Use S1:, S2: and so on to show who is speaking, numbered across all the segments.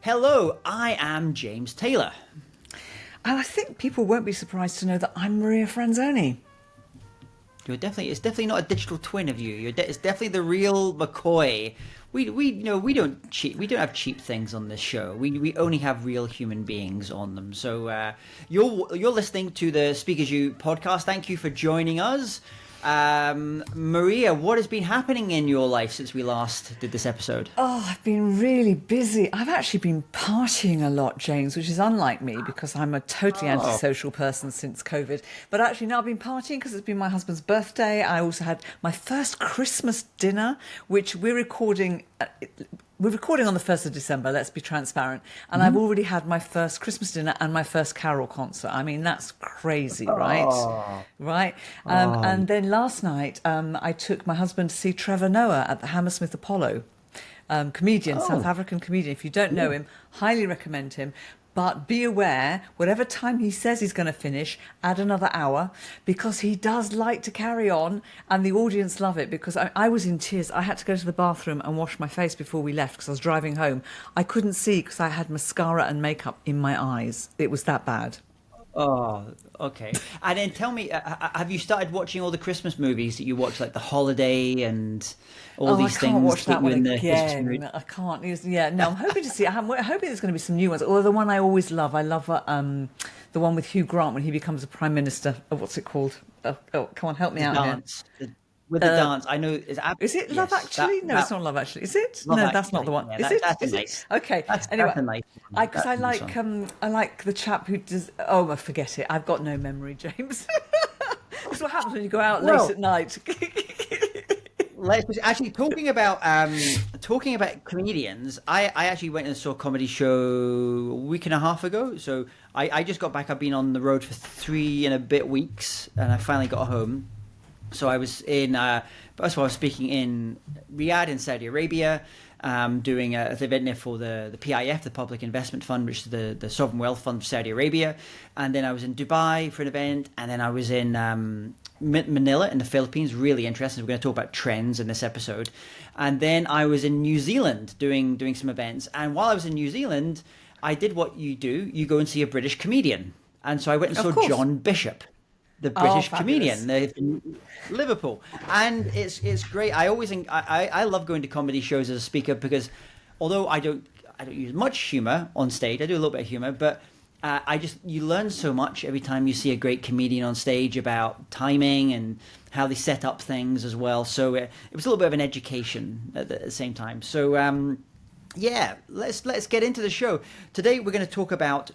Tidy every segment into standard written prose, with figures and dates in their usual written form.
S1: Hello, I am James Taylor.
S2: And I think people won't be surprised to know that I'm Maria Franzoni.
S1: It's definitely not a digital twin of you. It's definitely the real McCoy. We don't cheat. We don't have cheap things on this show. We only have real human beings on them. So you're listening to the SpeakersU Podcast. Thank you for joining us. Maria, what has been happening in your life since we last did this episode?
S2: Oh, I've been really busy. I've actually been partying a lot, James, which is unlike me because I'm a totally antisocial person since COVID. But actually now I've been partying because it's been my husband's birthday. I also had my first Christmas dinner, which we're recording on the 1st of December, let's be transparent. And I've already had my first Christmas dinner and my first carol concert. I mean, that's crazy, right? Right? And then last night, I took my husband to see Trevor Noah at the Hammersmith Apollo. Comedian, South African comedian. If you don't know him, highly recommend him. But be aware, whatever time he says he's going to finish, add another hour, because he does like to carry on, and the audience love it, because I was in tears. I had to go to the bathroom and wash my face before we left, because I was driving home. I couldn't see because I had mascara and makeup in my eyes. It was that bad.
S1: Oh, okay. And then tell me, have you started watching all the Christmas movies that you watch, like The Holiday and all these things?
S2: I can't watch that one
S1: again.
S2: I can't. No, I'm hoping to see it. I'm hoping there's going to be some new ones. Although the one I always love, the one with Hugh Grant when he becomes a prime minister. What's it called? Oh, come on, help me out
S1: Dance. With the dance, I know.
S2: Is it Love Actually? No, it's not Love Actually. Is it? No, that's not the one.
S1: Yeah,
S2: Is it? Okay. Anyway, because I like the chap who does. Oh, forget it. I've got no memory, James. That's what happens when you go out late at night.
S1: Actually, talking about comedians, I actually went and saw a comedy show a week and a half ago. So I just got back. I've been on the road for 3 and a bit weeks, and I finally got home. So I was first of all, I was speaking in Riyadh in Saudi Arabia, doing an event there for the PIF, the Public Investment Fund, which is the sovereign wealth fund of Saudi Arabia. And then I was in Dubai for an event, and then I was in Manila in the Philippines. Really interesting. We're going to talk about trends in this episode. And then I was in New Zealand doing some events. And while I was in New Zealand, I did what you do. You go and see a British comedian. And so I went and saw John Bishop, the British comedian, in Liverpool, and it's great. I love going to comedy shows as a speaker because although I don't use much humor on stage, I do a little bit of humor, but you learn so much every time you see a great comedian on stage about timing and how they set up things as well. So it was a little bit of an education at the same time. So let's get into the show. Today we're going to talk about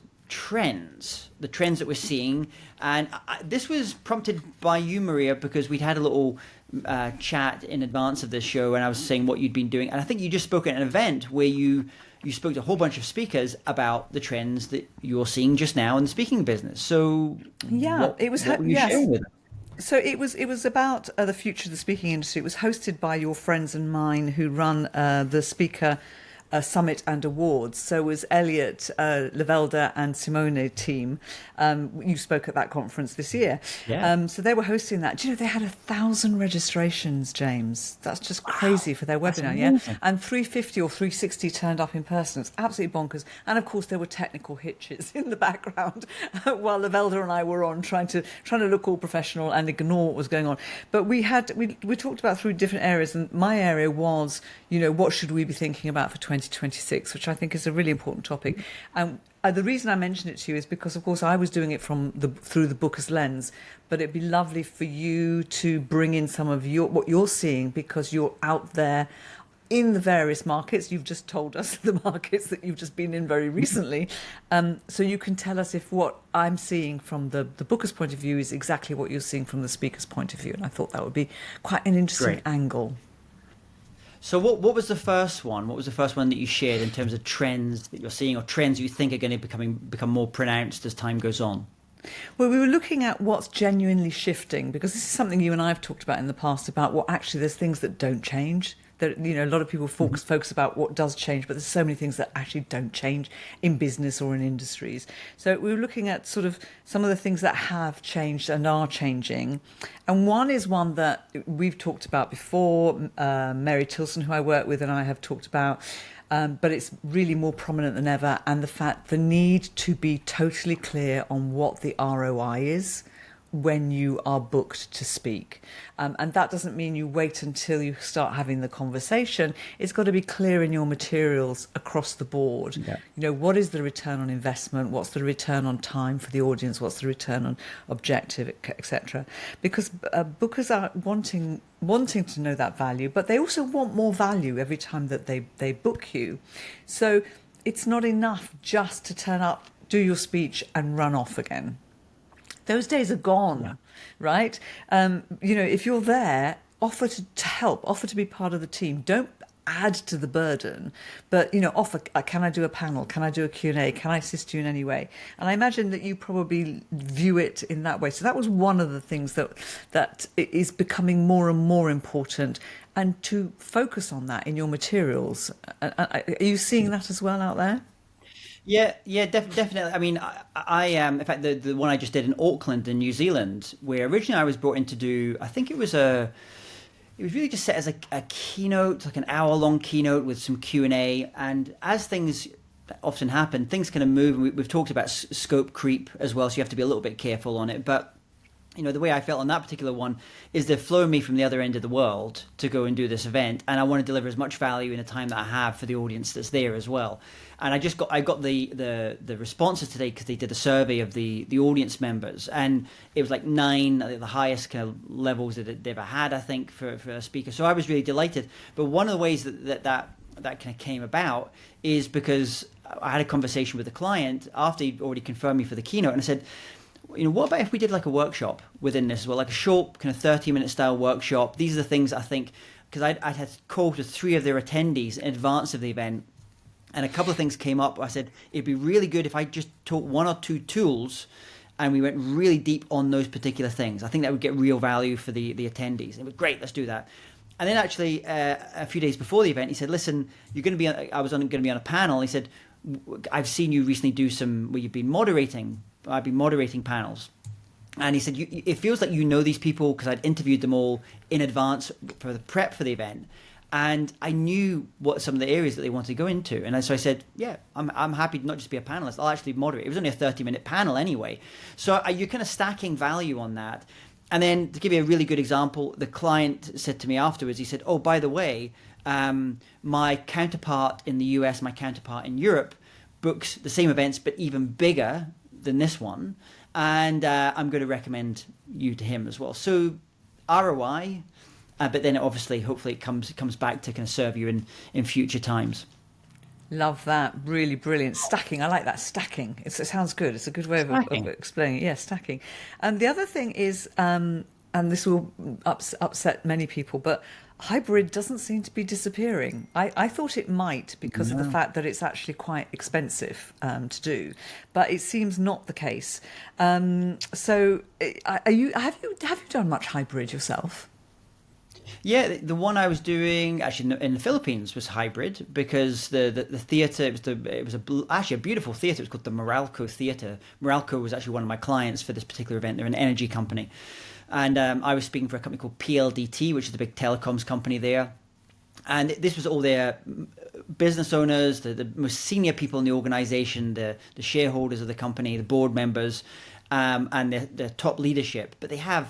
S1: the trends that we're seeing, and this was prompted by you, Maria, because we'd had a little chat in advance of this show, and I was saying what you'd been doing, and I think you just spoke at an event where you spoke to a whole bunch of speakers about the trends that you're seeing just now in the speaking business. So
S2: it was
S1: what were you sharing with them?
S2: So it was about the future of the speaking industry. It was hosted by your friends and mine who run the Speaker Summit and Awards. So was Elliot, Lavelda and Simone team. You spoke at that conference this year.
S1: Yeah.
S2: So they were hosting that. Do you know they had 1,000 registrations, James? That's just crazy for their webinar, yeah? And 350 or 360 turned up in person. It's absolutely bonkers. And of course there were technical hitches in the background while Lavelda and I were on trying to look all professional and ignore what was going on. But we talked about 3 different areas, and my area was, what should we be thinking about for 2026, which I think is a really important topic. And the reason I mentioned it to you is because, of course, I was doing it through the booker's lens, but it'd be lovely for you to bring in some of what you're seeing, because you're out there in the various markets. You've just told us the markets that you've just been in very recently. So you can tell us if what I'm seeing from the booker's point of view is exactly what you're seeing from the speaker's point of view. And I thought that would be quite an interesting angle.
S1: So what was the first one? What was the first one that you shared in terms of trends that you're seeing, or trends you think are going to become more pronounced as time goes on?
S2: Well, we were looking at what's genuinely shifting, because this is something you and I have talked about in the past, about what actually there's things that don't change. That, a lot of people focus about what does change, but there's so many things that actually don't change in business or in industries. So we were looking at sort of some of the things that have changed and are changing. And one is one that we've talked about before. Mary Tilson, who I work with, and I have talked about but it's really more prominent than ever. And the need to be totally clear on what the ROI is when you are booked to speak. And that doesn't mean you wait until you start having the conversation. It's got to be clear in your materials across the board.
S1: Yeah.
S2: You know, what is the return on investment? What's the return on time for the audience? What's the return on objective, etc.? Because bookers are wanting to know that value, but they also want more value every time that they book you. So it's not enough just to turn up, do your speech and run off again. Those days are gone, right? If you're there, offer to help, offer to be part of the team. Don't add to the burden, but, offer, can I do a panel? Can I do a Q&A? Can I assist you in any way? And I imagine that you probably view it in that way. So that was one of the things that is becoming more and more important, and to focus on that in your materials. Are you seeing that as well out there?
S1: Yeah, definitely. I mean, I in fact, the one I just did in Auckland in New Zealand, where originally I was brought in to do, I think it was really just set as a keynote, like an hour-long keynote with some Q&A. And as things often happen, things kind of move. And we've talked about scope creep as well, so you have to be a little bit careful on it. But the way I felt on that particular one is they've flown me from the other end of the world to go and do this event, and I want to deliver as much value in the time that I have for the audience that's there as well. And I got the responses today because they did a survey of the audience members, and it was like 9, the highest kind of levels that they've ever had, I think, for a speaker. So I was really delighted. But one of the ways that kind of came about is because I had a conversation with the client after he'd already confirmed me for the keynote, and I said, what about if we did like a workshop within this as well, like a short kind of 30-minute style workshop? These are the things I think, because I'd had calls with 3 of their attendees in advance of the event, and a couple of things came up. I said, it'd be really good if I just taught 1 or 2 tools and we went really deep on those particular things. I think that would get real value for the attendees. It was great, let's do that. And then actually a few days before the event, he said, listen, I was going to be on a panel. He said, I've seen you recently do some, where you've been moderating. I've been moderating panels. And he said, it feels like you know these people, because I'd interviewed them all in advance for the prep for the event. And I knew what some of the areas that they wanted to go into. And so I said, yeah, I'm happy to not just be a panelist. I'll actually moderate. It was only a 30-minute panel anyway. So you're kind of stacking value on that. And then to give you a really good example, the client said to me afterwards, he said, oh, by the way, my counterpart in the US, my counterpart in Europe books the same events, but even bigger than this one, and I'm going to recommend you to him as well. So ROI, but then obviously, hopefully, it comes back to kind of serve you in future times.
S2: Love that. Really brilliant. Stacking. I like that. Stacking. It sounds good. It's a good way of explaining it. Yeah, stacking. And the other thing is, and this will upset many people, but hybrid doesn't seem to be disappearing. I thought it might because of the fact that it's actually quite expensive to do, but it seems not the case. So have you done much hybrid yourself?
S1: Yeah, the one I was doing actually in the Philippines was hybrid, because the theatre, it was actually a beautiful theatre. It was called the Meralco Theatre. Meralco was actually one of my clients for this particular event. They're an energy company. And I was speaking for a company called PLDT, which is the big telecoms company there. And this was all their business owners, the most senior people in the organization, the shareholders of the company, the board members, and the top leadership. But they have,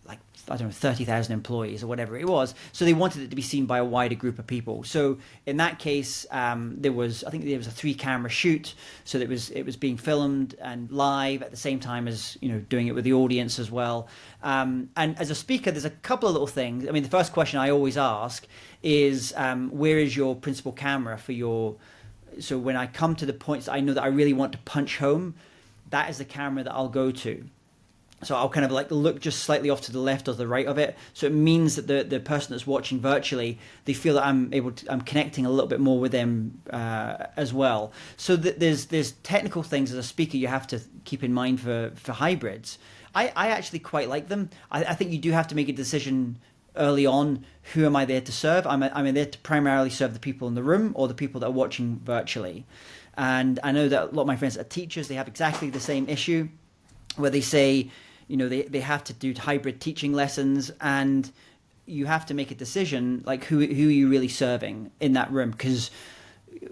S1: like, I don't know, 30,000 employees or whatever it was. So they wanted it to be seen by a wider group of people. So in that case, there was a 3-camera shoot. So that it was being filmed and live at the same time as, doing it with the audience as well. And as a speaker, there's a couple of little things. I mean, the first question I always ask is, where is your principal camera for your... So when I come to the points that I know that I really want to punch home, that is the camera that I'll go to. So I'll kind of like look just slightly off to the left or the right of it. So it means that the person that's watching virtually, they feel that I'm connecting a little bit more with them as well. So there's technical things as a speaker you have to keep in mind for hybrids. I actually quite like them. I think you do have to make a decision early on. Who am I there to serve? Am I there to primarily serve the people in the room or the people that are watching virtually? And I know that a lot of my friends that are teachers, they have exactly the same issue where they say, they have to do hybrid teaching lessons, and you have to make a decision, like who are you really serving in that room? Because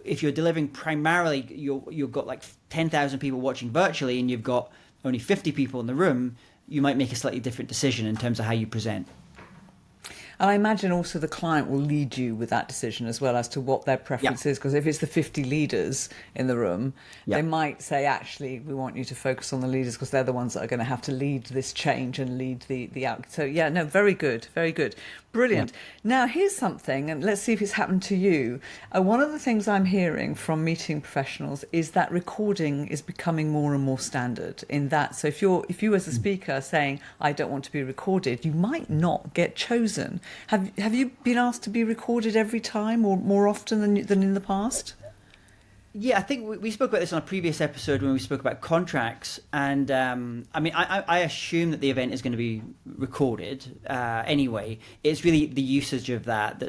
S1: if you're delivering primarily, you've got like 10,000 people watching virtually and you've got only 50 people in the room, you might make a slightly different decision in terms of how you present.
S2: And I imagine also the client will lead you with that decision as well as to what their preference is. Because if it's the 50 leaders in the room, they might say, actually, we want you to focus on the leaders because they're the ones that are going to have to lead this change and lead the out. So, yeah, no, very good, very good. Brilliant. Now, here's something, and let's see if it's happened to you. One of the things I'm hearing from meeting professionals is that recording is becoming more and more standard in that. So if you as a speaker are saying, I don't want to be recorded, you might not get chosen. Have you been asked to be recorded every time or more often than in the past?
S1: Yeah, I think we spoke about this on a previous episode when we spoke about contracts. And I mean, I assume that the event is going to be recorded anyway. It's really the usage of that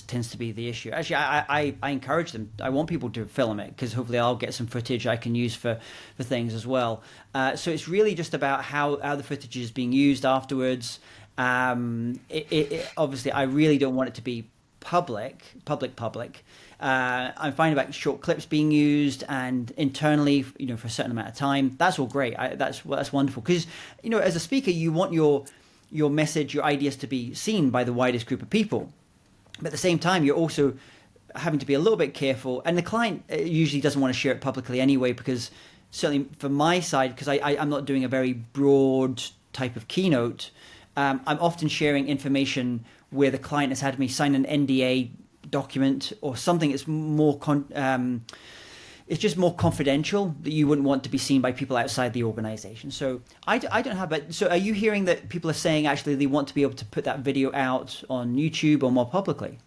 S1: tends to be the issue. Actually, I encourage them. I want people to film it because hopefully I'll get some footage I can use for things as well. So it's really just about how the footage is being used afterwards. Obviously, I really don't want it to be public. I'm fine about short clips being used and internally, for a certain amount of time. That's all great. That's wonderful because, as a speaker, you want your message, your ideas to be seen by the widest group of people. But at the same time, you're also having to be a little bit careful. And the client usually doesn't want to share it publicly anyway, because certainly from my side, because I'm not doing a very broad type of keynote, I'm often sharing information where the client has had me sign an NDA document or something that's more it's just more confidential that you wouldn't want to be seen by people outside the organization. So I don't have, but so are you hearing that people are saying actually they want to be able to put that video out on YouTube or more publicly?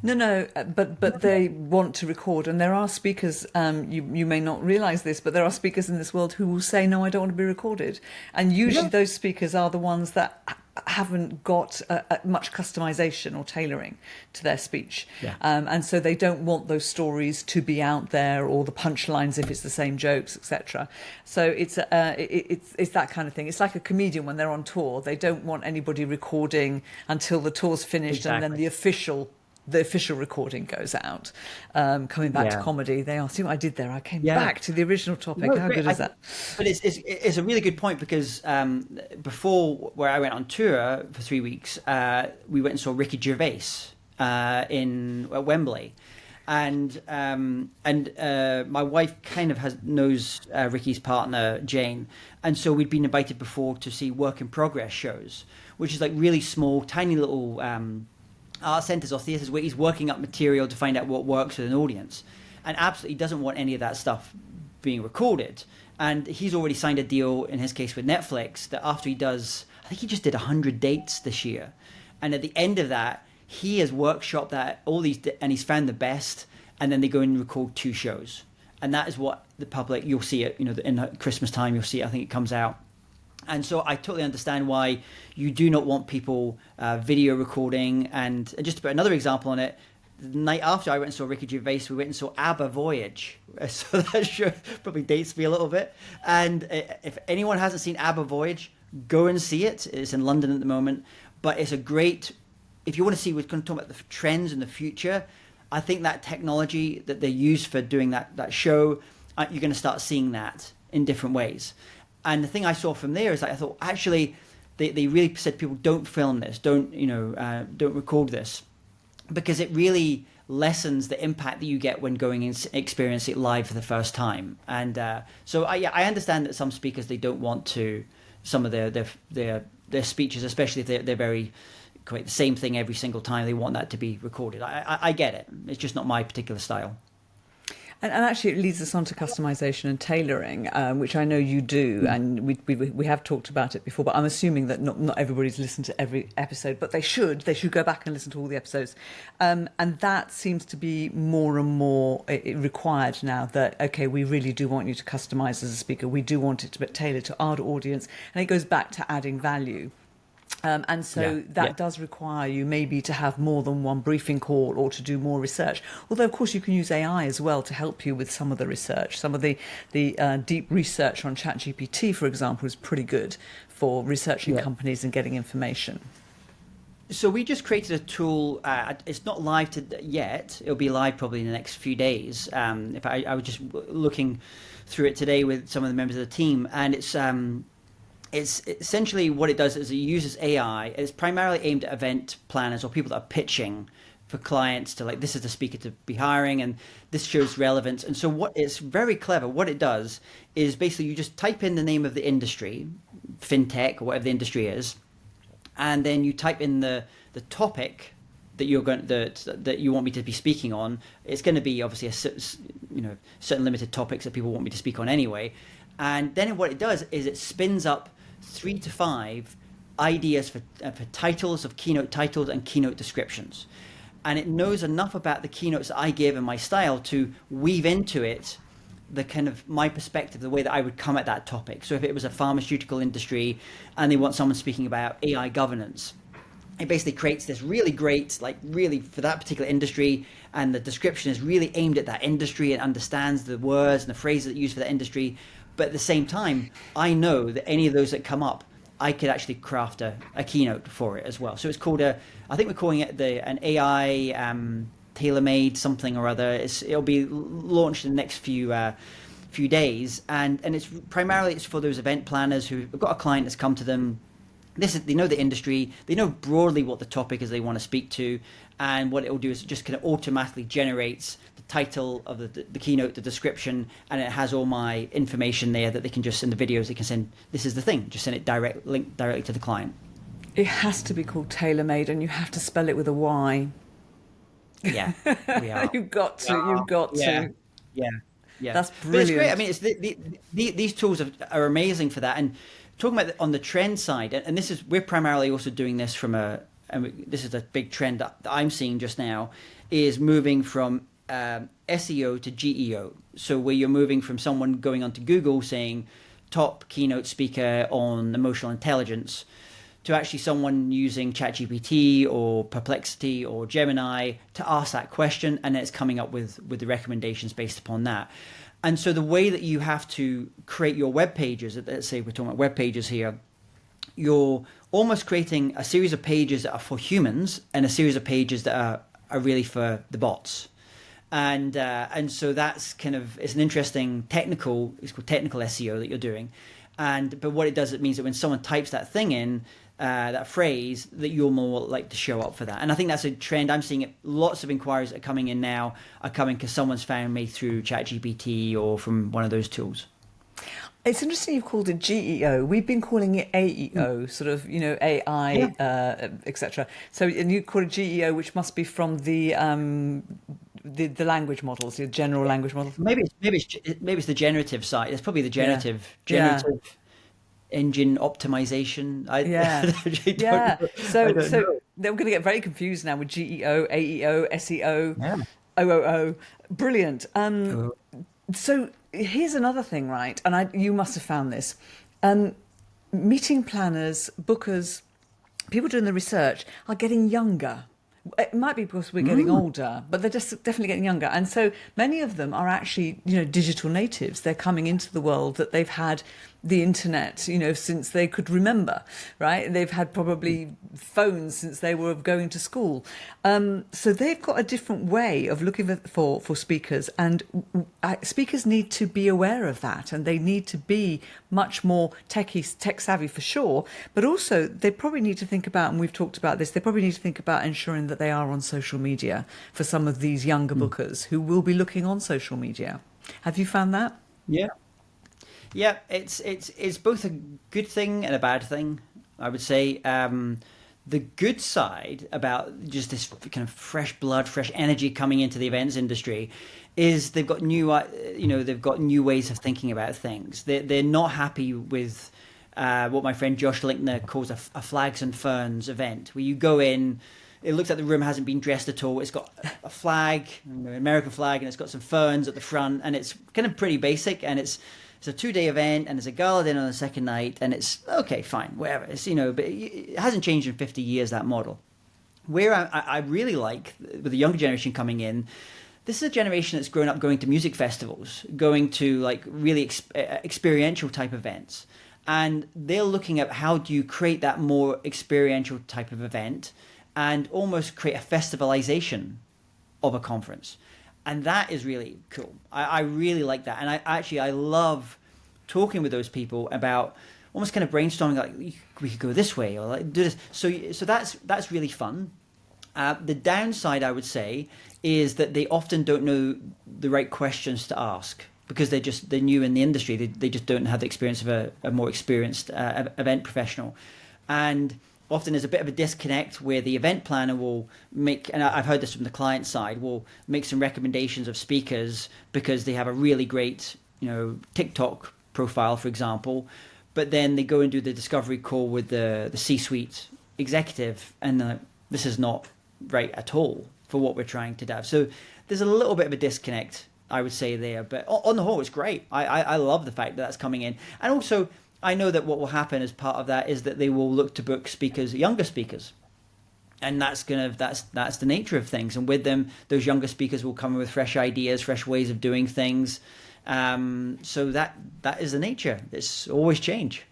S2: No, but they want to record, and there are speakers. You may not realise this, but there are speakers in this world who will say, "No, I don't want to be recorded," and usually those speakers are the ones that haven't got much customization or tailoring to their speech, and so they don't want those stories to be out there or the punchlines if it's the same jokes, etc. So it's that kind of thing. It's like a comedian when they're on tour; they don't want anybody recording until the tour's finished, and then the official recording goes out. Coming back to comedy, they asked, see what I did there? I came back to the original topic. No, how good is that?
S1: But it's a really good point because before, where I went on tour for 3 weeks, we went and saw Ricky Gervais at Wembley. And my wife kind of knows Ricky's partner, Jane. And so we'd been invited before to see work in progress shows, which is like really small, tiny little art centres or theatres where he's working up material to find out what works with an audience, and absolutely doesn't want any of that stuff being recorded. And he's already signed a deal in his case with Netflix that after he does, I think he just did 100 dates this year, and at the end of that he has workshopped that all these and he's found the best, and then they go and record 2 shows, and that is what the public, you'll see it in Christmas time, you'll see it, I think it comes out. And so I totally understand why you do not want people video recording. And just to put another example on it, the night after I went and saw Ricky Gervais, we went and saw ABBA Voyage. So that show probably dates me a little bit. And if anyone hasn't seen ABBA Voyage, go and see it. It's in London at the moment. But it's a great, if you want to see, we're going to talk about the trends in the future. I think that technology that they use for doing that show, you're going to start seeing that in different ways. And the thing I saw from there is that I thought, actually, they really said to people, don't film this, don't record this, because it really lessens the impact that you get when going and experience it live for the first time. And so I understand that some speakers, they don't want to, some of their speeches, especially if they're very quite the same thing every single time, they want that to be recorded. I get it. It's just not my particular style.
S2: And actually, it leads us on to customization and tailoring, which I know you do, and we have talked about it before. But I'm assuming that not everybody's listened to every episode, but they should go back and listen to all the episodes, and that seems to be more and more required now. That okay, we really do want you to customize as a speaker. We do want it to be tailored to our audience, and it goes back to adding value. And so that does require you maybe to have more than one briefing call or to do more research. Although, of course, you can use AI as well to help you with some of the research. Some of the deep research on ChatGPT, for example, is pretty good for researching companies and getting information.
S1: So we just created a tool. It's not live yet. It'll be live probably in the next few days. If I was just looking through it today with some of the members of the team, and it's essentially what it does is it uses AI. It's primarily aimed at event planners or people that are pitching for clients to, like, this is the speaker to be hiring, and this shows relevance. And so what it's very clever. What it does is basically you just type in the name of the industry, fintech or whatever the industry is, and then you type in the topic that that you want me to be speaking on. It's going to be obviously certain limited topics that people want me to speak on anyway. And then what it does is it spins up 3 to 5 ideas for titles of keynote titles and keynote descriptions. And it knows enough about the keynotes that I give and my style to weave into it the kind of my perspective, the way that I would come at that topic. So if it was a pharmaceutical industry and they want someone speaking about AI governance, it basically creates this really great, like really for that particular industry, and the description is really aimed at that industry and understands the words and the phrases that are used for that industry. But at the same time, I know that any of those that come up, I could actually craft a keynote for it as well. So it's called I think we're calling it an AI tailor-made something or other. It'll be launched in the next few days, and it's primarily for those event planners who've got a client that's come to them. They know the industry, they know broadly what the topic is they want to speak to, and what it will do is it just kind of automatically generates the title of the keynote, the description, and it has all my information there that they can just, in the videos, they can send, this is the thing, just send it link directly to the client.
S2: It has to be called tailor-made, and you have to spell it with a Y.
S1: Yeah, we are.
S2: You've got to.
S1: Yeah.
S2: That's brilliant.
S1: But it's great. I mean, these tools are amazing for that. And talking about on the trend side, and we're primarily also doing this this is a big trend that I'm seeing just now, is moving from SEO to GEO. So where you're moving from someone going onto Google saying top keynote speaker on emotional intelligence, to actually someone using ChatGPT or Perplexity or Gemini to ask that question, and it's coming up with the recommendations based upon that. And so the way that you have to create your web pages, let's say we're talking about web pages here, you're almost creating a series of pages that are for humans and a series of pages that are really for the bots. And so that's it's an interesting it's called technical SEO that you're doing. But what it does, it means that when someone types that thing in, that phrase, that you're more likely to show up for that. And I think that's a trend. I'm seeing it. Lots of inquiries that are coming in now are coming because someone's found me through ChatGPT or from one of those tools.
S2: It's interesting you've called it GEO. We've been calling it AEO, sort of, AI, etc. So, and you call it GEO, which must be from the language models, the general language models.
S1: Maybe it's the generative side. It's probably the generative engine optimization.
S2: So they're going to get very confused now with GEO, AEO, SEO, OOO. Brilliant. So here's another thing, right? And you must have found this. Meeting planners, bookers, people doing the research are getting younger. It might be because we're getting older, but they're just definitely getting younger. And so many of them are actually, digital natives. They're coming into the world that they've had the internet, since they could remember, right? They've had probably phones since they were going to school. So they've got a different way of looking for speakers, and speakers need to be aware of that, and they need to be much more tech savvy for sure, but also they probably need to think about, and we've talked about this, they probably need to think about ensuring that they are on social media for some of these younger bookers who will be looking on social media. Have you found that?
S1: Yeah, it's both a good thing and a bad thing, I would say. The good side about just this kind of fresh blood, fresh energy coming into the events industry is they've got new ways of thinking about things. They're not happy with what my friend Josh Linkner calls a flags and ferns event, where you go in, it looks like the room hasn't been dressed at all. It's got a flag, an American flag, and it's got some ferns at the front, and it's kind of pretty basic, and it's a 2-day event, and there's a gala dinner on the second night, and it's okay, fine, whatever. It's but it hasn't changed in 50 years, that model. Where I really like with the younger generation coming in, this is a generation that's grown up going to music festivals, going to like really experiential type events, and they're looking at how do you create that more experiential type of event, and almost create a festivalization of a conference. And that is really cool. I really like that. And I love talking with those people about almost kind of brainstorming, like we could go this way or like do this. So that's really fun. The downside, I would say, is that they often don't know the right questions to ask because they're new in the industry. They just don't have the experience of a more experienced event professional. And often there's a bit of a disconnect where the event planner will make, and I've heard this from the client side, will make some recommendations of speakers because they have a really great, TikTok profile, for example, but then they go and do the discovery call with the C-suite executive, and this is not right at all for what we're trying to do. So there's a little bit of a disconnect, I would say, there. But on the whole, it's great. I love the fact that that's coming in. And also, I know that what will happen as part of that is that they will look to book speakers, younger speakers. And that's the nature of things. And with them, those younger speakers will come with fresh ideas, fresh ways of doing things. So that is the nature. It's always change.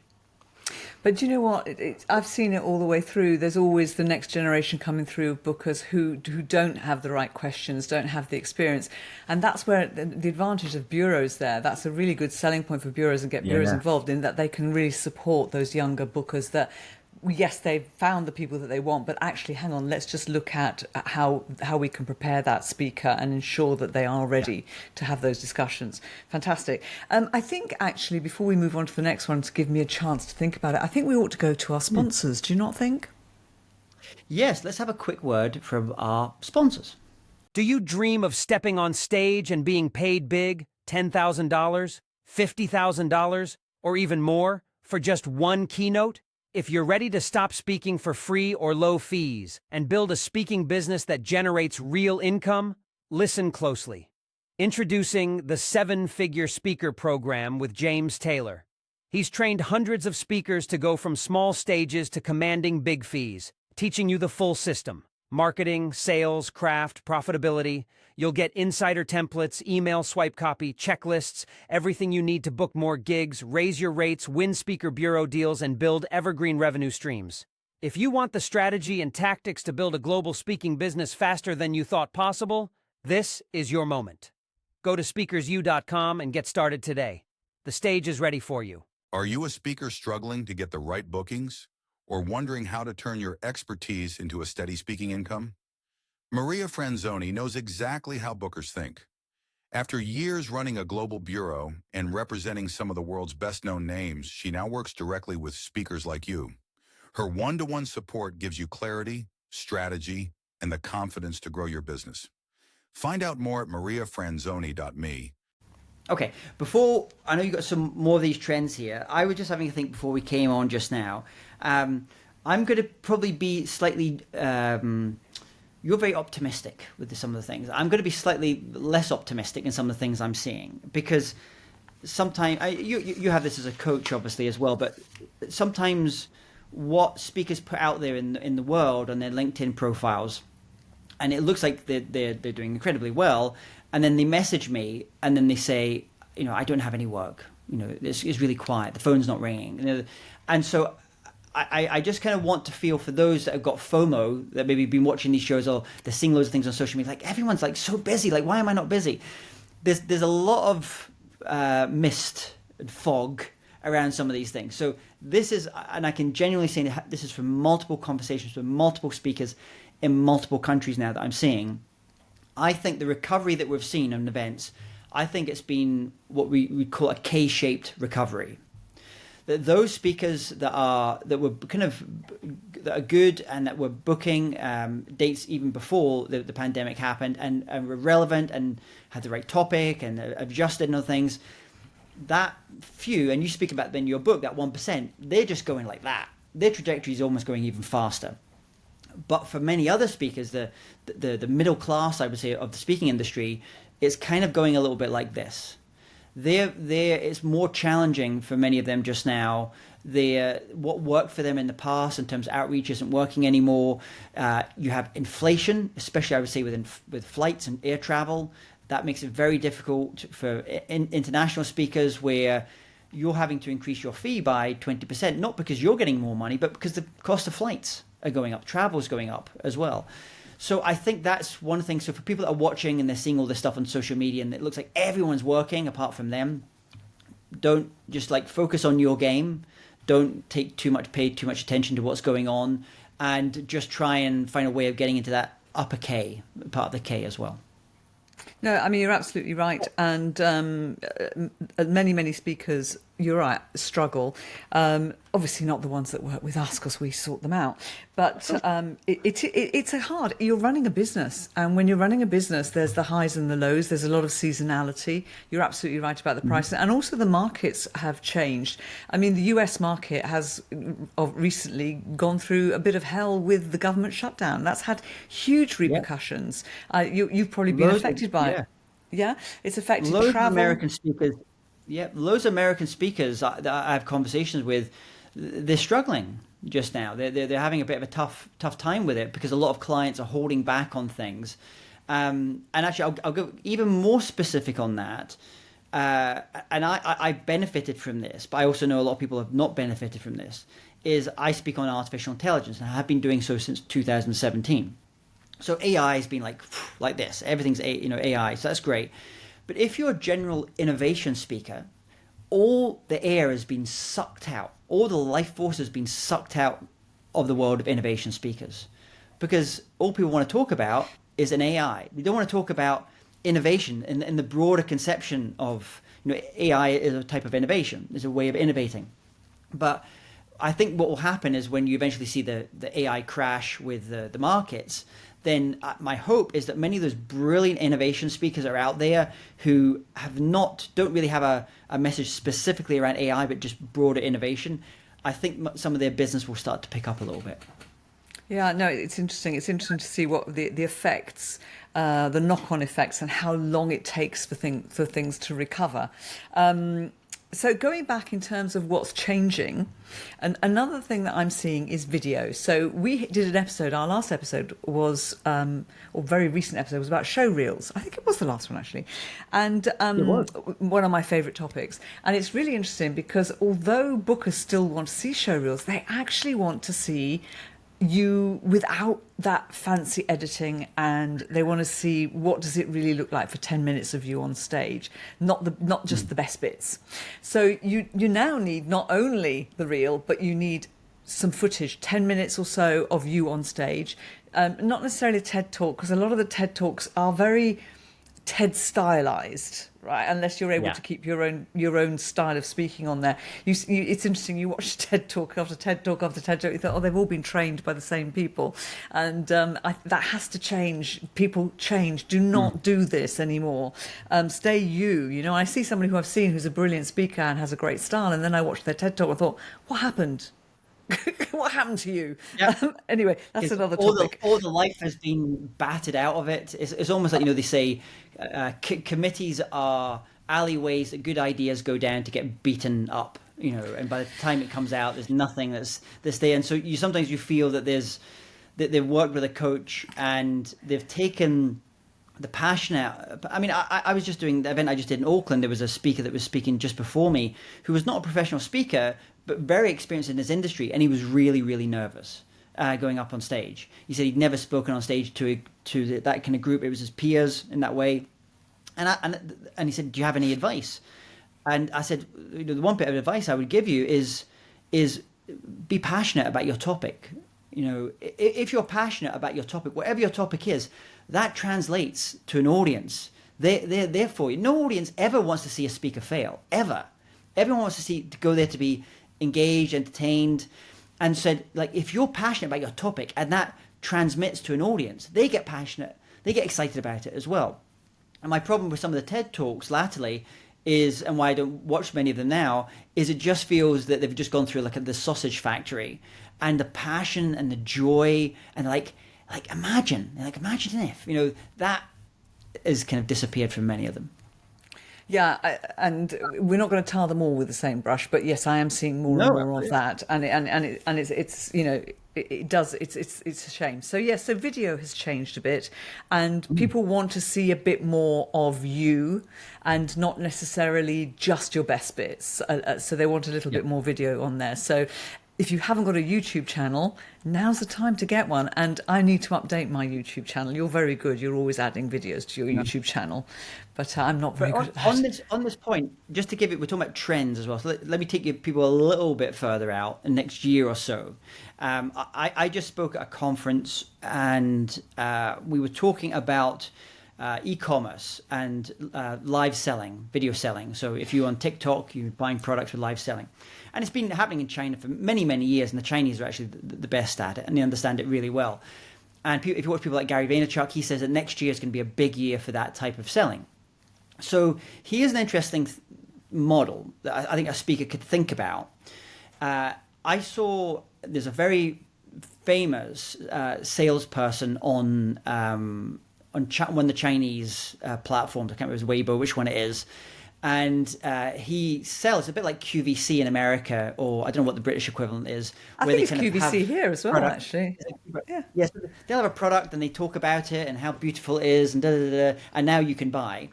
S2: But do you know what? I've seen it all the way through. There's always the next generation coming through of bookers who don't have the right questions, don't have the experience. And that's where the advantage of bureaus there. That's a really good selling point for bureaus and get bureaus involved in that they can really support those younger bookers that, yes, they've found the people that they want, but actually, hang on, let's just look at how we can prepare that speaker and ensure that they are ready to have those discussions. Fantastic. I think, actually, before we move on to the next one, to give me a chance to think about it, I think we ought to go to our sponsors. Do you not think?
S1: Yes, let's have a quick word from our sponsors.
S3: Do you dream of stepping on stage and being paid big, $10,000, $50,000, or even more for just one keynote? If you're ready to stop speaking for free or low fees and build a speaking business that generates real income, listen closely. Introducing the 7-Figure Speaker Program with James Taylor. He's trained hundreds of speakers to go from small stages to commanding big fees, teaching you the full system. Marketing, sales, craft, profitability. You'll get insider templates, email swipe copy, checklists, everything you need to book more gigs, raise your rates, win speaker bureau deals, and build evergreen revenue streams. If you want the strategy and tactics to build a global speaking business faster than you thought possible, this is your moment. Go to SpeakersU.com and get started today. The stage is ready for you.
S4: Are you a speaker struggling to get the right bookings? Or wondering how to turn your expertise into a steady speaking income? Maria Franzoni knows exactly how bookers think. After years running a global bureau and representing some of the world's best-known names, she now works directly with speakers like you. Her one-to-one support gives you clarity, strategy, and the confidence to grow your business. Find out more at mariafranzoni.me.
S1: Okay, before, I know you got some more of these trends here. I was just having a think before we came on just now. I'm going to probably be slightly, you're very optimistic with some of the things. I'm going to be slightly less optimistic in some of the things I'm seeing because sometimes, you have this as a coach obviously as well, but sometimes what speakers put out there in the world on their LinkedIn profiles, and it looks like they're doing incredibly well, and then they message me and then they say, I don't have any work. It's really quiet. The phone's not ringing. And so I just kind of want to feel for those that have got FOMO, that maybe been watching these shows or they're seeing loads of things on social media, like everyone's like so busy. Like, why am I not busy? There's a lot of mist and fog around some of these things. So this is, and I can genuinely say this is from multiple conversations with multiple speakers in multiple countries now that I'm seeing. I think the recovery that we've seen in events, I think it's been what we call a K-shaped recovery. That those speakers that are good and that were booking dates even before the pandemic happened and were relevant and had the right topic and adjusted and other things, that few, and you speak about in your book, that 1%, they're just going like that. Their trajectory is almost going even faster. But for many other speakers, the middle class, I would say, of the speaking industry, it's kind of going a little bit like this. It's more challenging for many of them just now. What worked for them in the past in terms of outreach isn't working anymore. You have inflation, especially I would say with flights and air travel. That makes it very difficult for international speakers where you're having to increase your fee by 20%, not because you're getting more money, but because the cost of flights are going up, travel's going up as well. So I think that's one thing. So for people that are watching and they're seeing all this stuff on social media and it looks like everyone's working apart from them, don't just like focus on your game. Don't pay too much attention to what's going on, and just try and find a way of getting into that upper K, part of the K as well.
S2: No, I mean, you're absolutely right. And many speakers, you're right, struggle. Obviously not the ones that work with us because we sort them out. But it's a hard, you're running a business. And when you're running a business, there's the highs and the lows. There's a lot of seasonality. You're absolutely right about the prices. And also the markets have changed. I mean, the US market has recently gone through a bit of hell with the government shutdown. That's had huge repercussions. You've probably been affected by it. Yeah, it's affected
S1: loads
S2: travel.
S1: Of American speakers. Yeah, loads of American speakers that I have conversations with, they're struggling just now. They're having a bit of a tough time with it because a lot of clients are holding back on things. And actually, I'll go even more specific on that. And I benefited from this, but I also know a lot of people have not benefited from this. Is I speak on artificial intelligence, and I have been doing so since 2017. So AI has been like this. Everything's AI, so that's great. But if you're a general innovation speaker, all the air has been sucked out. All the life force has been sucked out of the world of innovation speakers, because all people want to talk about is an AI. They don't want to talk about innovation in the broader conception of AI is a type of innovation, is a way of innovating. But I think what will happen is when you eventually see the AI crash with the markets, then my hope is that many of those brilliant innovation speakers are out there who don't really have a message specifically around AI, but just broader innovation. I think some of their business will start to pick up a little bit.
S2: Yeah, no, it's interesting. It's interesting to see what the effects, the knock-on effects, and how long it takes for things to recover. So going back in terms of what's changing, and another thing that I'm seeing is video. So we did an episode, our last episode was, or very recent episode, was about Showreels. I think it was the last one actually. And one of my favourite topics. And it's really interesting because although bookers still want to see Showreels, they actually want to see you without that fancy editing, and they want to see what does it really look like for 10 minutes of you on stage, not just the best bits. So you now need not only the reel, but you need some footage, 10 minutes or so of you on stage. Not necessarily a TED talk, because a lot of the TED talks are very TED stylized, right? Unless you're able to keep your own style of speaking on there. It's interesting. You watch TED talk after TED talk after TED talk. You thought, they've all been trained by the same people, and that has to change. People change. Do not do this anymore. Stay you. I see somebody who I've seen who's a brilliant speaker and has a great style, and then I watched their TED talk and thought, what happened? What happened to you? Anyway, that's another topic.
S1: All the life has been battered out of it. It's almost like, they say committees are alleyways that good ideas go down to get beaten up, and by the time it comes out, there's nothing that's there. And so sometimes you feel that they've worked with a coach and they've taken the passion out. I mean, I was just doing the event I just did in Auckland. There was a speaker that was speaking just before me who was not a professional speaker, but very experienced in his industry, and he was really, really nervous going up on stage. He said he'd never spoken on stage to that kind of group. It was his peers in that way, and he said, "Do you have any advice?" And I said, "The one bit of advice I would give you is be passionate about your topic. If you're passionate about your topic, whatever your topic is, that translates to an audience. They're there for you. No audience ever wants to see a speaker fail, ever. Everyone wants to go there to be engaged, entertained, and said, if you're passionate about your topic and that transmits to an audience, they get passionate, they get excited about it as well. And my problem with some of the TED Talks latterly is, and why I don't watch many of them now, is it just feels that they've just gone through the sausage factory, and the passion and the joy and imagine if, that has kind of disappeared from many of them.
S2: Yeah, and we're not going to tar them all with the same brush, but yes, I am seeing more and more of that, and it's it does, it's a shame. So yes, so video has changed a bit, and people want to see a bit more of you, and not necessarily just your best bits. So they want a little bit more video on there. So if you haven't got a YouTube channel, now's the time to get one. And I need to update my YouTube channel. You're very good. You're always adding videos to your YouTube channel, but I'm not very good at that.
S1: On this point, just to give it, we're talking about trends as well. So let me take you people a little bit further out, the next year or so. I just spoke at a conference, and we were talking about e-commerce and live selling, video selling. So if you're on TikTok, you're buying products with live selling. And it's been happening in China for many, many years, and the Chinese are actually the best at it, and they understand it really well. And if you watch people like Gary Vaynerchuk, he says that next year is going to be a big year for that type of selling. So here's an interesting model that I think a speaker could think about. I saw there's a very famous salesperson on one of the Chinese platforms. I can't remember if it's Weibo, which one it is. And he sells a bit like QVC in America, or I don't know what the British equivalent is.
S2: I think it's QVC here as well, actually.
S1: Yeah. Yes, they'll have a product and they talk about it and how beautiful it is, and and now you can buy.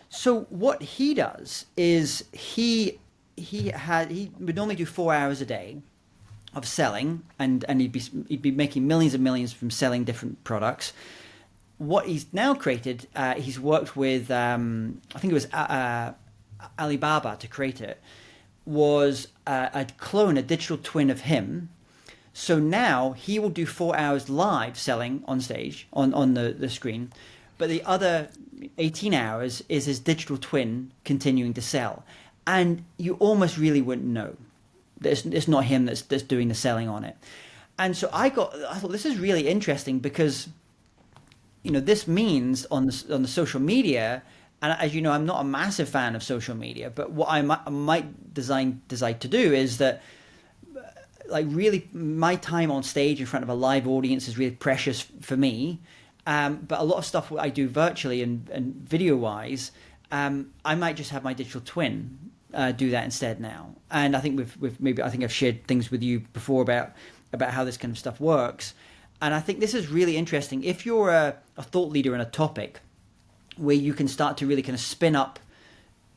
S1: So what he does is he would normally do 4 hours a day of selling, and he'd be making millions and millions from selling different products. What he's now created, he's worked with, I think it was Alibaba to create it, was a clone, a digital twin of him. So now he will do 4 hours live selling on stage, on the screen, but the other 18 hours is his digital twin continuing to sell. And you almost really wouldn't know. It's not him that's doing the selling on it. And so I thought this is really interesting because, this means on the social media, and as you know, I'm not a massive fan of social media, but what I might decide to do is that, like, really my time on stage in front of a live audience is really precious for me. But a lot of stuff I do virtually and video wise, I might just have my digital twin do that instead now. And I think I think I've shared things with you before about how this kind of stuff works. And I think this is really interesting. If you're a thought leader in a topic where you can start to really kind of spin up,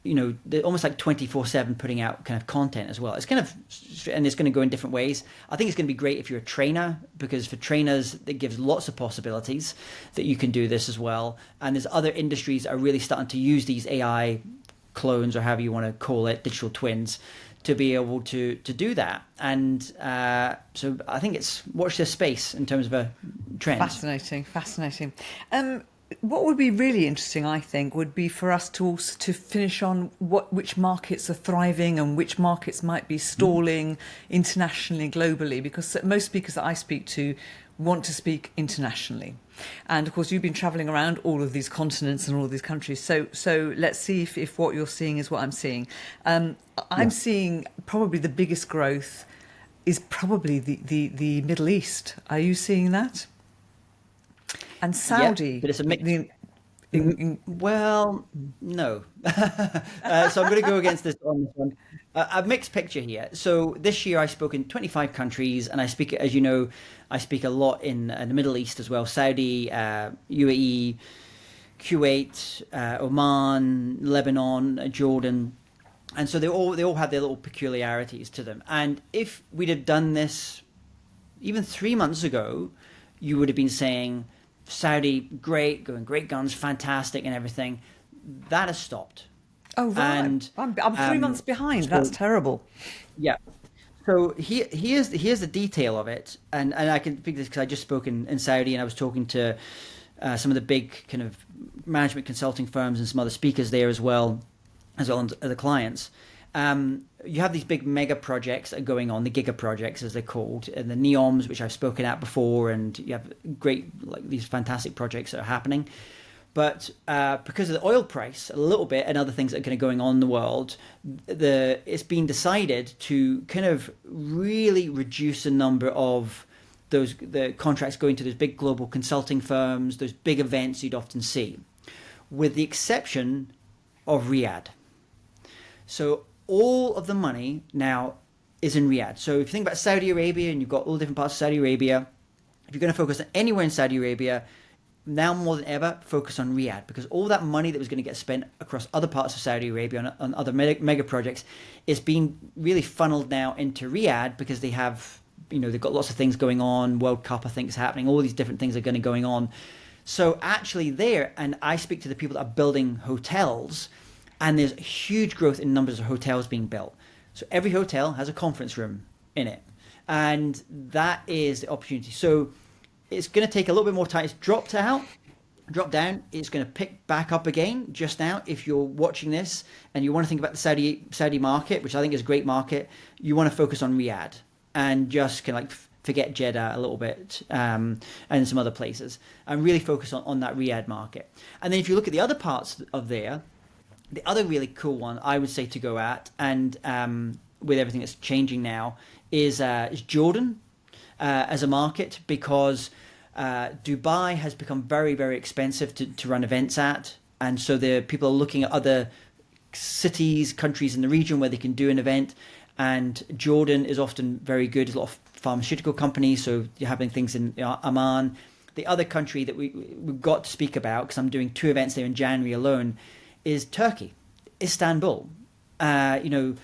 S1: almost like 24/7 putting out kind of content as well. It's kind of, and it's going to go in different ways. I think it's going to be great if you're a trainer, because for trainers, it gives lots of possibilities that you can do this as well. And there's other industries that are really starting to use these AI clones, or however you want to call it, digital twins, to be able to do that. And so I think watch this space in terms of a trend.
S2: Fascinating. What would be really interesting, I think, would be for us to also to finish on which markets are thriving and which markets might be stalling internationally, globally, because most speakers that I speak to want to speak internationally. And of course, you've been travelling around all of these continents and all of these countries. So let's see if what you're seeing is what I'm seeing. I'm seeing probably the biggest growth is probably the Middle East. Are you seeing that? And Saudi.
S1: Yeah, but it's a mix. Well, no. So I'm going to go against this on this one. A mixed picture here. So this year I spoke in 25 countries, and I speak, as you know, I speak a lot in the Middle East as well. Saudi, UAE, Kuwait, Oman, Lebanon, Jordan. And so they all have their little peculiarities to them. And if we'd have done this even 3 months ago, you would have been saying, Saudi, great, going great guns, fantastic, and everything. That has stopped.
S2: Oh, right. And, I'm 3 months behind. That's terrible.
S1: Yeah. So here's the detail of it, and I can speak this because I just spoke in Saudi, and I was talking to some of the big kind of management consulting firms and some other speakers there as well as other clients. You have these big mega projects that are going on, the giga projects as they're called, and the NEOMs, which I've spoken at before, and you have great, like, these fantastic projects that are happening. But because of the oil price a little bit and other things that are kind of going on in the world, it's been decided to kind of really reduce the number of the contracts going to those big global consulting firms, those big events you'd often see, with the exception of Riyadh. So all of the money now is in Riyadh. So if you think about Saudi Arabia, and you've got all different parts of Saudi Arabia, if you're going to focus on anywhere in Saudi Arabia, now more than ever, focus on Riyadh, because all that money that was going to get spent across other parts of Saudi Arabia on other mega projects is being really funneled now into Riyadh, because they have, they've got lots of things going on. World Cup, I think, is happening. All these different things are going on. So actually there, and I speak to the people that are building hotels, and there's huge growth in numbers of hotels being built. So every hotel has a conference room in it, and that is the opportunity. So it's going to take a little bit more time. It's dropped down. It's going to pick back up again just now. If you're watching this and you want to think about the Saudi market, which I think is a great market, you want to focus on Riyadh and just kind of forget Jeddah a little bit, and some other places, and really focus on that Riyadh market. And then if you look at the other parts of there, the other really cool one I would say to go at, and with everything that's changing now, is Jordan as a market, because Dubai has become very, very expensive to run events at. And so the people are looking at other cities, countries in the region where they can do an event. And Jordan is often very good. There's a lot of pharmaceutical companies, so you're having things in Amman. The other country that we've got to speak about, because I'm doing 2 events there in January alone, is Turkey, Istanbul. Tons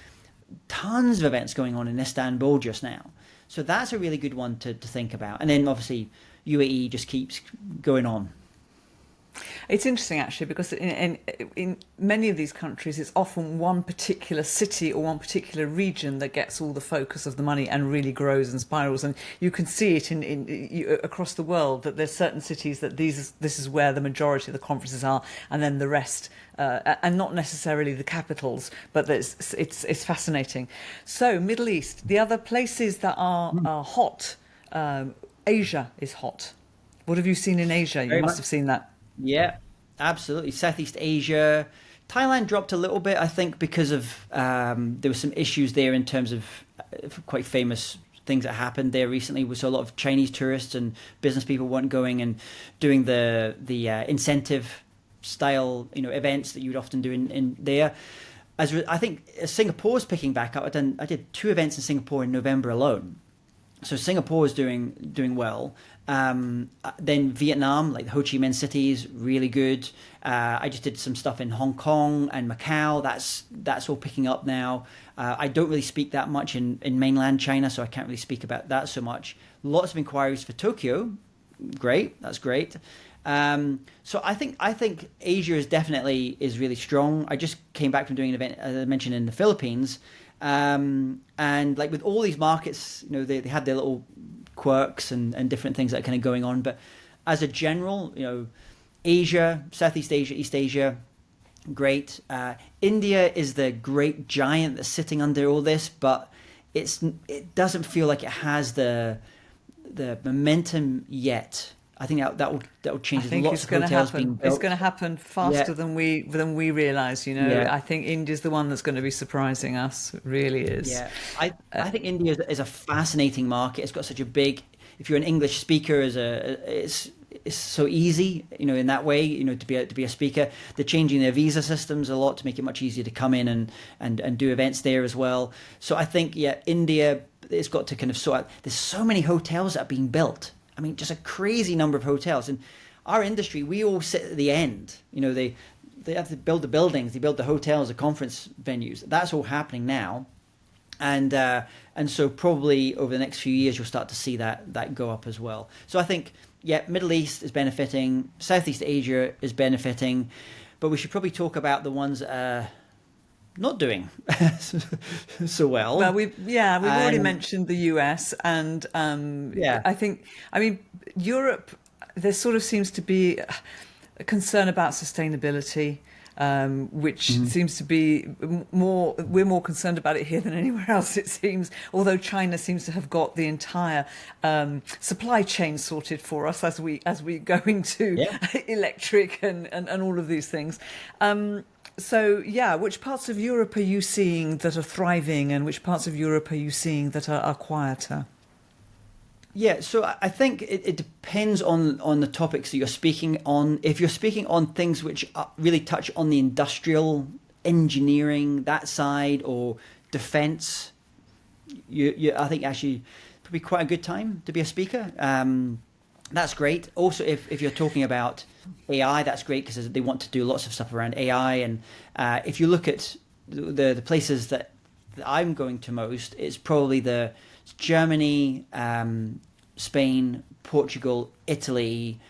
S1: of events going on in Istanbul just now. So that's a really good one to think about. And then obviously UAE just keeps going on.
S2: It's interesting, actually, because in many of these countries, it's often one particular city or one particular region that gets all the focus of the money and really grows and spirals. And you can see it across the world, that there's certain cities that this is where the majority of the conferences are, and then the rest, and not necessarily the capitals, but it's fascinating. So Middle East, the other places that are hot, Asia is hot. What have you seen in Asia? You must have seen that.
S1: Yeah, absolutely. Southeast Asia. Thailand dropped a little bit, I think, because of there were some issues there in terms of quite famous things that happened there recently. We saw a lot of Chinese tourists and business people weren't going and doing the incentive style events that you would often do in there. I think Singapore's picking back up. I did 2 events in Singapore in November alone. So Singapore is doing well. Then Vietnam, like the Ho Chi Minh City, is really good. I just did some stuff in Hong Kong and Macau. That's all picking up now. I don't really speak that much in mainland China, so I can't really speak about that so much. Lots of inquiries for Tokyo. Great, that's great. So I think Asia is really strong. I just came back from doing an event, as I mentioned, in the Philippines. And like with all these markets, they have their little quirks and different things that are kind of going on. But as a general, Asia, Southeast Asia, East Asia, great. India is the great giant that's sitting under all this, but it doesn't feel like it has the momentum yet. I think that will change.
S2: I think
S1: lots of hotels being built.
S2: It's going to happen faster than we realise. I think India's the one that's going to be surprising us. It really is.
S1: Yeah, I think India is a fascinating market. It's got such a big. If you're an English speaker, it's so easy. In that way. To be a speaker. They're changing their visa systems a lot to make it much easier to come in and do events there as well. So I think India. It's got to kind of sort out. There's so many hotels that are being built. I mean, just a crazy number of hotels. And our industry, we all sit at the end. They have to build the buildings, they build the hotels, the conference venues. That's all happening now. And so probably over the next few years, you'll start to see that go up as well. So I think, Middle East is benefiting. Southeast Asia is benefiting. But we should probably talk about the ones that are not doing so well.
S2: Well, we've already mentioned the US, and Europe. There sort of seems to be a concern about sustainability, which seems to be more. We're more concerned about it here than anywhere else, it seems. Although China seems to have got the entire supply chain sorted for us as we go into electric and all of these things. So, which parts of Europe are you seeing that are thriving, and which parts of Europe are you seeing that are quieter?
S1: Yeah, so I think it depends on the topics that you're speaking on. If you're speaking on things which really touch on the industrial engineering, that side, or defence, I think actually probably quite a good time to be a speaker. that's great. Also, if you're talking about AI, that's great because they want to do lots of stuff around AI. And if you look at the places that I'm going to most, it's probably Germany, Spain, Portugal, Italy,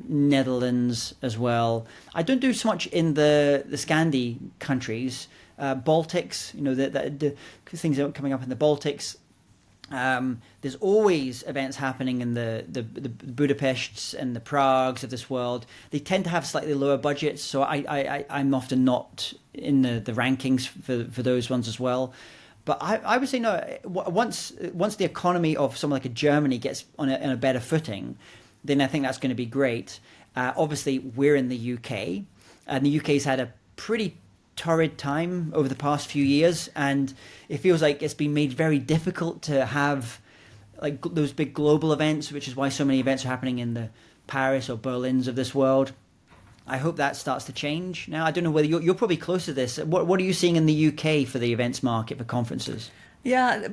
S1: Netherlands as well. I don't do so much in the Scandi countries, Baltics. The things that are coming up in the Baltics. There's always events happening in the Budapests and the Pragues of this world. They tend to have slightly lower budgets, so I'm often not in the rankings for those ones as well. But I would say no. Once the economy of somewhere like a Germany gets on a better footing, then I think that's going to be great. Obviously, we're in the UK, and the UK's had a pretty torrid time over the past few years, and it feels like it's been made very difficult to have like those big global events, which is why so many events are happening in the Paris or Berlins of this world. I hope that starts to change now. I don't know whether you're probably close to this. What are you seeing in the UK for the events market for conferences?
S2: Yeah,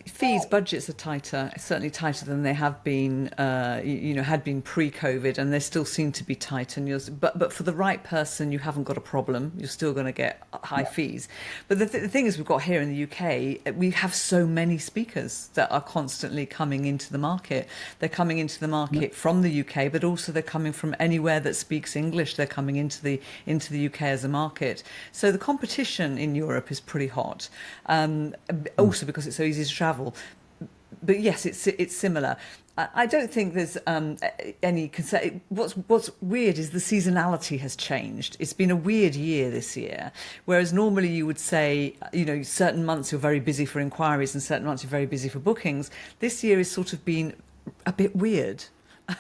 S2: fees, budgets are tighter, certainly tighter than they have been, had been pre-COVID, and they still seem to be tight. But for the right person, you haven't got a problem. You're still going to get high fees. But the thing is, we've got here in the UK, we have so many speakers that are constantly coming into the market. They're coming into the market from the UK, but also they're coming from anywhere that speaks English. They're coming into the UK as a market. So the competition in Europe is pretty hot. Also because it's so easy to travel. But yes, it's similar. I don't think there's any concern. What's weird is the seasonality has changed. It's been a weird year this year, whereas normally you would say, certain months you're very busy for inquiries and certain months you're very busy for bookings. This year has sort of been a bit weird.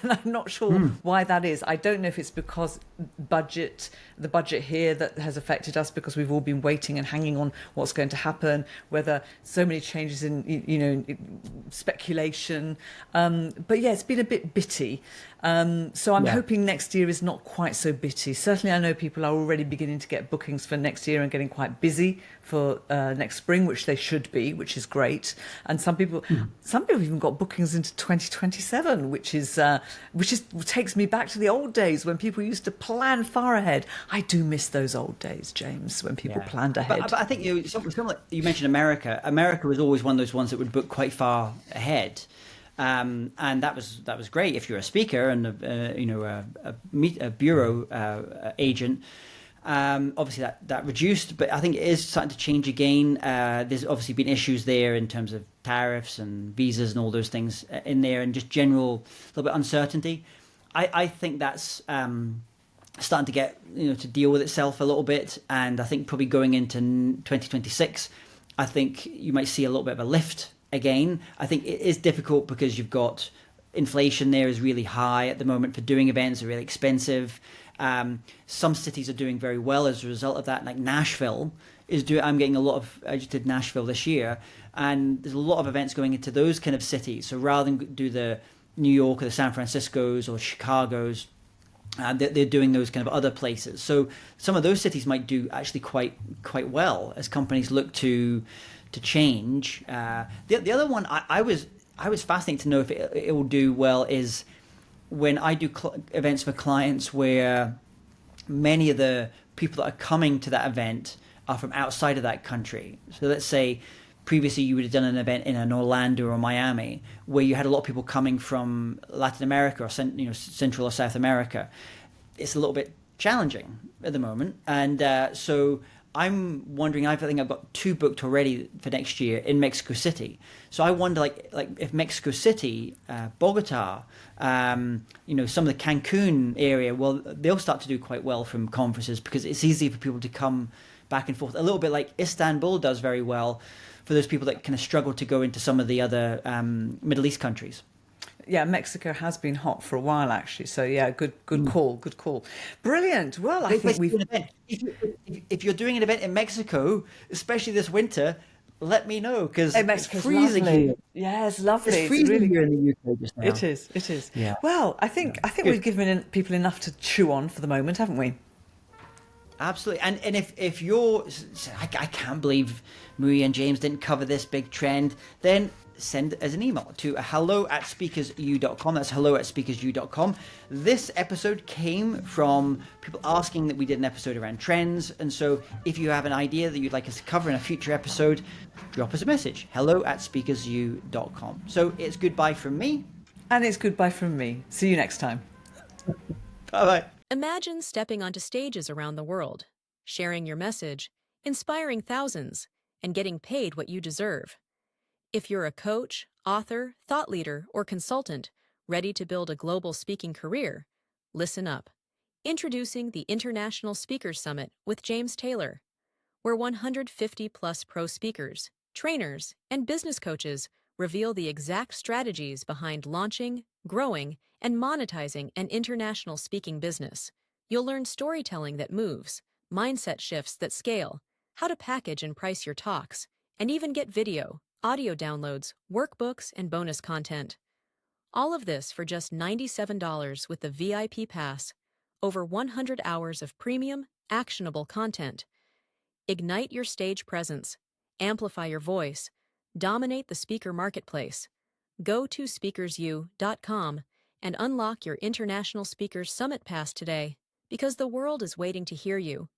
S2: And I'm not sure why that is. I don't know if it's because the budget here that has affected us because we've all been waiting and hanging on what's going to happen, whether so many changes in speculation. But yeah, it's been a bit bitty. So I'm hoping next year is not quite so bitty. Certainly I know people are already beginning to get bookings for next year and getting quite busy for next spring, which they should be, which is great. And some people even got bookings into 2027, which takes me back to the old days when people used to plan far ahead. I do miss those old days, James, when people planned ahead.
S1: But I think you mentioned America. America was always one of those ones that would book quite far ahead. And that was great if you're a speaker and a bureau agent. Obviously that reduced, but I think it is starting to change again. There's obviously been issues there in terms of tariffs and visas and all those things in there, and just general little bit uncertainty. I think that's starting to get to deal with itself a little bit, and I think probably going into 2026, I think you might see a little bit of a lift again. I think it is difficult because you've got inflation there is really high at the moment for doing events, are really expensive. Some cities are doing very well as a result of that. Like Nashville I'm getting I just did Nashville this year, and there's a lot of events going into those kind of cities. So rather than do the New York or the San Franciscos or Chicago's, they're doing those kind of other places. So some of those cities might do actually quite well as companies look to change. The other one I was fascinated to know if it will do well is when I do events for clients where many of the people that are coming to that event are from outside of that country. So let's say previously you would have done an event in an Orlando or Miami where you had a lot of people coming from Latin America or Central or South America. It's a little bit challenging at the moment, and so I'm wondering. I think I've got 2 booked already for next year in Mexico City. So I wonder, like if Mexico City, Bogota, some of the Cancun area, well, they'll start to do quite well from conferences because it's easy for people to come back and forth. A little bit like Istanbul does very well for those people that kind of struggle to go into some of the other Middle East countries.
S2: Yeah, Mexico has been hot for a while, actually. So, yeah, good call. Brilliant. Well, I think
S1: if you're doing an event in Mexico, especially this winter, let me know because it's freezing
S2: here. Yeah, it's lovely.
S1: It's freezing
S2: really
S1: here in the UK just now.
S2: It is.
S1: Yeah.
S2: Well, I think we've given people enough to chew on for the moment, haven't we?
S1: Absolutely. And if you're... I can't believe Maria and James didn't cover this big trend, then send us an email to hello@speakersu.com. That's hello@speakersu.com. This episode came from people asking that we did an episode around trends. And so if you have an idea that you'd like us to cover in a future episode, drop us a message, hello@speakersu.com. So it's goodbye from me.
S2: And it's goodbye from me. See you next time.
S1: Bye-bye.
S5: Imagine stepping onto stages around the world, sharing your message, inspiring thousands, and getting paid what you deserve. If you're a coach, author, thought leader, or consultant ready to build a global speaking career, listen up. Introducing the International Speakers Summit with James Taylor, where 150-plus pro speakers, trainers, and business coaches reveal the exact strategies behind launching, growing, and monetizing an international speaking business. You'll learn storytelling that moves, mindset shifts that scale, how to package and price your talks, and even get video, audio downloads, workbooks, and bonus content. All of this for just $97 with the VIP Pass, over 100 hours of premium, actionable content. Ignite your stage presence, amplify your voice, dominate the speaker marketplace. Go to SpeakersU.com and unlock your International Speakers Summit Pass today, because the world is waiting to hear you.